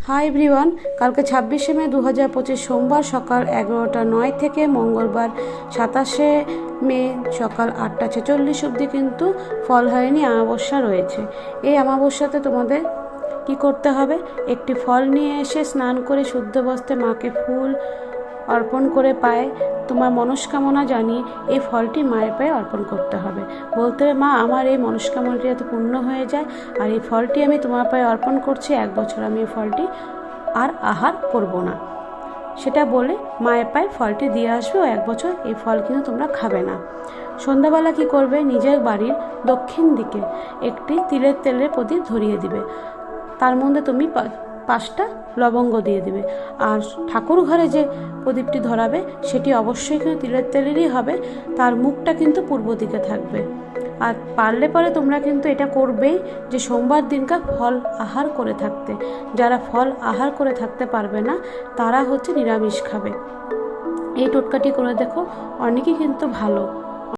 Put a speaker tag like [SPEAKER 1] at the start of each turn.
[SPEAKER 1] Hi everyone, কালকে 26শে মে 2025 সোমবার সকাল 11:09 থেকে মঙ্গলবার 27শে মে সকাল 8:46 অবধি কিন্তু ফল হয়নি, অমাবস্যা রয়েছে। এই অমাবস্যাতে তোমাদের কি করতে হবে? একটি ফল নিয়ে এসে স্নান করে শুদ্ধ বস্ত্রে মাকে ফুল অর্পণ করে পায়ে তোমার মনস্কামনা জানিয়ে এই ফলটি মায়ের পায়ে অর্পণ করতে হবে। বলতে হবে, মা আমার এই মনস্কামনাটি যাতে পূর্ণ হয়ে যায়, আর এই ফলটি আমি তোমার পায়ে অর্পণ করছি, 1 বছর আমি এই ফলটি আর আহার করব না। সেটা বলে মায়ের পায়ে ফলটি দিয়ে আসবে ও 1 বছর এই ফল কিন্তু তোমরা খাবে না। সন্ধ্যাবেলা কি করবে? নিজের বাড়ির দক্ষিণ দিকে একটি তিলের তেলের প্রদীপ ধরিয়ে দিবে। তার মধ্যে তুমি 5টা লবঙ্গ দিয়ে দিবে। আর ঠাকুর ঘরে যে প্রদীপটি ধরাবে সেটি অবশ্যই কিন্তু তিলের তেলেরই হবে, তার মুখটা কিন্তু পূর্ব দিকে থাকবে। আর পারলে পরে তোমরা কিন্তু এটা করবেই যে সোমবার দিনকার ফল আহার করে থাকতে। যারা ফল আহার করে থাকতে পারবে না তারা হচ্ছে নিরামিষ খাবে। এই টোটকাটি করে দেখো, অনেকই কিন্তু ভালো।